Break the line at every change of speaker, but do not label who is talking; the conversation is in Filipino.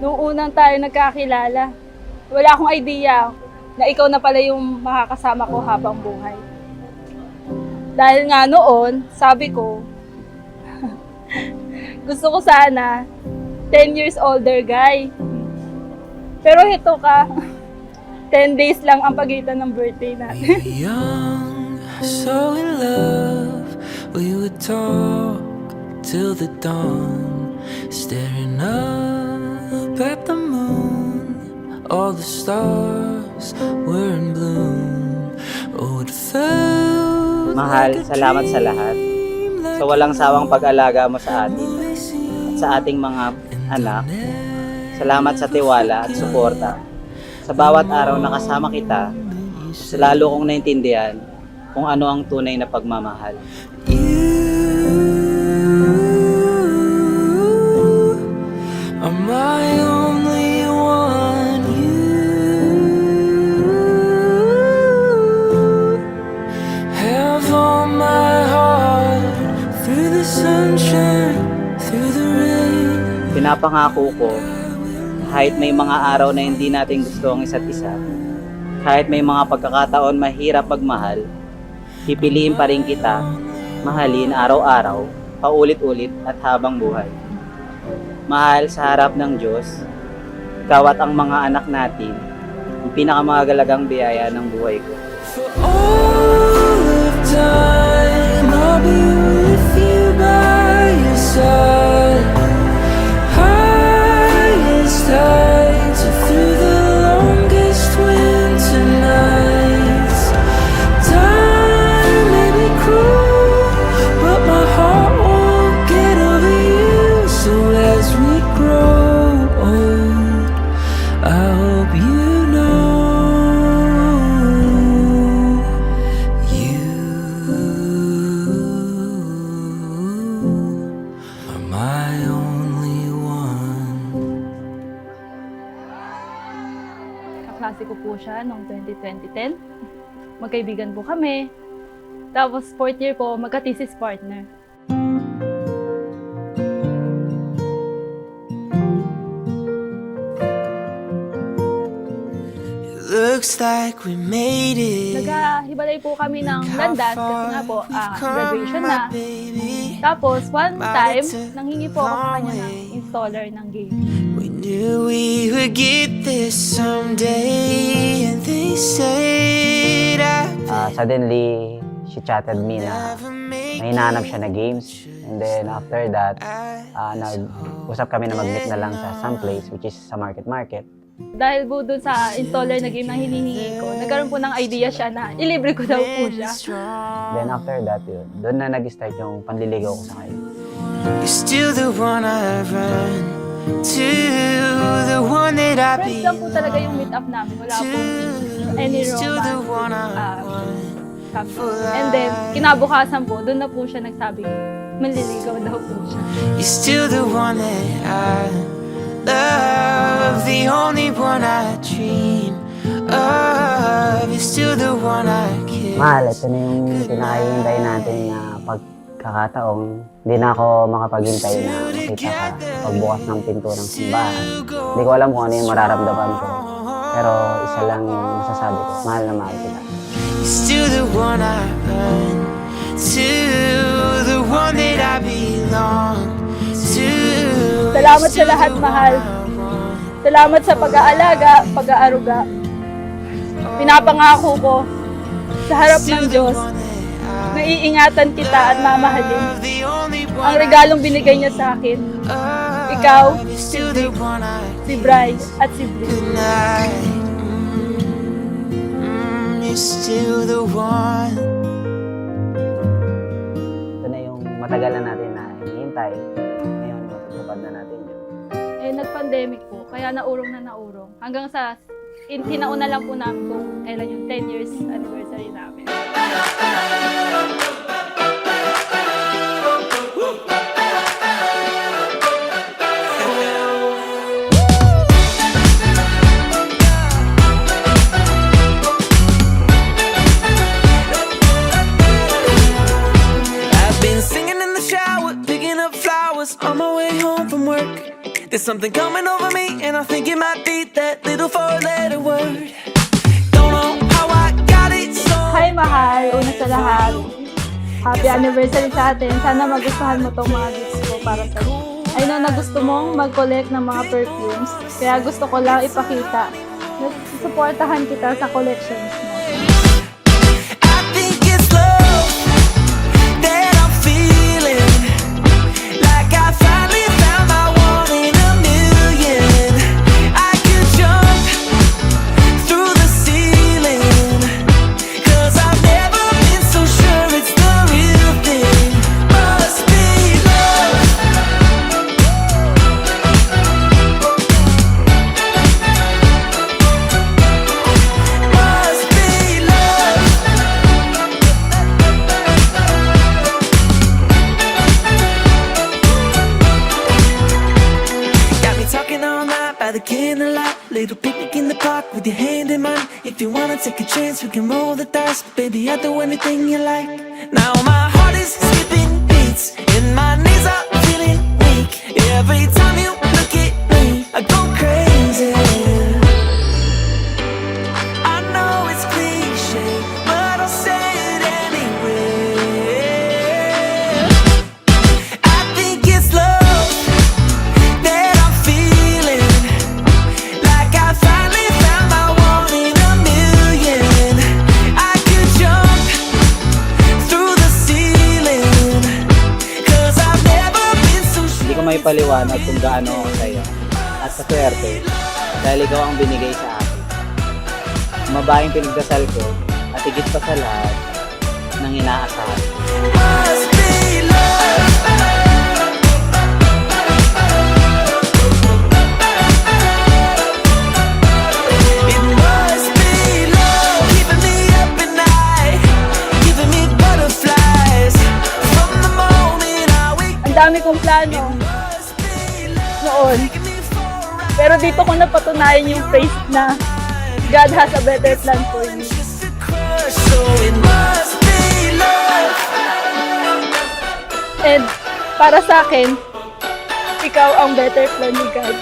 Noong unang tayo nagkakilala, wala akong idea na ikaw na pala yung makakasama ko habang buhay. Dahil nga noon, sabi ko, gusto ko sana 10 years older guy. Pero ito ka, 10 days lang ang pagitan ng birthday natin.
We were young, so in love. We would talk till the dawn, staring up at the moon. All the stars were in bloom. Oh, it felt
Mahal,
like a
salamat sa lahat.
dream, like
Sa walang sawang pag-alaga mo sa atin at sa ating mga anak. Salamat sa tiwala at suporta. Sa bawat araw na kasama kita, mas lalo kong naintindihan kung ano ang tunay na pagmamahal.
You are my only one. You have all my heart through the sunshine, through the rain.
Pinapangako ko, kahit may mga araw na hindi natin gusto ang isa't isa, kahit may mga pagkakataon mahirap magmahal, pipiliin pa rin kita, mahalin araw-araw, paulit-ulit at habang buhay. Mahal, sa harap ng Diyos, ikaw at ang mga anak natin, ang pinakamagalagang biyaya ng buhay ko.
For all of time, I'll be with you by your side. Highest heights through the longest winter nights. Time may be cruel, but my heart won't get over you. So as we grow old, I hope you know you are my only one.
Kaklase ko po siya noong 2010. Magkaibigan po kami. Tapos 4th year po, magka-thesis partner.
Looks like we made it.
Nagkahibalay po kami ng landas kasi nga po, graduation na. Tapos, one time, nanghingi po ako sa kanya ng installer ng game.
We knew we would get this someday, and they said
Suddenly, she chatted me na may hinahanap siya na games. And then after that, nag-usap kami na mag-meet na lang sa some place, which is sa market.
Dahil po dun sa installer na game na hinihingi ko, nagkaroon po ng idea siya na ilibre ko daw po siya.
Then after that, yun, doon na nag-start yung panliligaw ko sa kanya.
you're still the one I run to, the one that I
Friends lang po talaga yung meet up namin. Wala po any
still the
romance.
one I want.
And then, kinabukasan po, doon na po siya nagsabing manliligaw daw po siya.
You're still the one that I love, the only one I dream of. You're still the one I kiss.
Mahal, ito na yung pinakahihintay natin na pagkakataong hindi na ako makapaghintay na makita ka pagbukas ng pinto ng simbahan. Hindi ko alam kung ano yung mararamdaman ko. Pero isa lang yung masasabi ko, mahal na mahal kita.
You're still the one I run to, the one that I belong to.
Salamat sa lahat, mahal. Salamat sa pag-aalaga, pag-aaruga. Pinapangako ko sa harap ng Diyos na iingatan kita at mamahalin. Ang regalong binigay niya sa akin, ikaw, si Vic, si Bryce, at si Blue.
You're still the one.
Ito na yung matagal na natin na hinihintay. Ngayon, matutupad na natin yun.
Eh, nag-pandemic po, kaya naurong na naurong. Hanggang sa, tinauna lang po namin kung kailan yung 10 years anniversary namin.
I've been singing in the shower, picking up flowers on my way home from work. There's There's something coming over me, and I think it might be that little four-letter word. Don't know how I got it so.
Hi, mahal. Una sa lahat, happy anniversary sa atin. Sana magustuhan mo tong mga gifts ko para sa I know na gusto mong mag-collect ng mga perfumes. Kaya gusto ko lang ipakita na suportahan kita sa collections mo.
I think it's love that I'm feeling. Like I finally found my one in a million. I could jump through the ceiling. 'Cause I've never been so sure it's the real thing. Must be love. Must be love. Got me talking all night by the candlelight. Little picnic in the park with your hand in mine. If you wanna take a chance, we can roll the dice. Baby, I'll do anything you like. Now my heart is skipping beats, and my knees are feeling weak. Every time you look at me, I go crazy. I know it's cliche, but I'll say it anyway. I think it's love that I'm feeling. Like I finally found my one in a million. I could jump through the ceiling. 'Cause I've never been so sure.
Hindi ko may paliwanag kung gaano ako saya at sa swerte dahil ikaw ang binigay sa akin. Mabaing pinagdasal ko at higit pa sa lahat ng inaasahan.
Must be love. It must be love, keeping me up at night, giving me butterflies from the moment I wake.
Ang dami kong plano
Must be love,
noon.
taking me for a ride.
Pero dito ko napatunayan yung phrase na God has a better plan for you.
Just a crush, so it must be love.
And para sa akin, ikaw ang better plan ni God.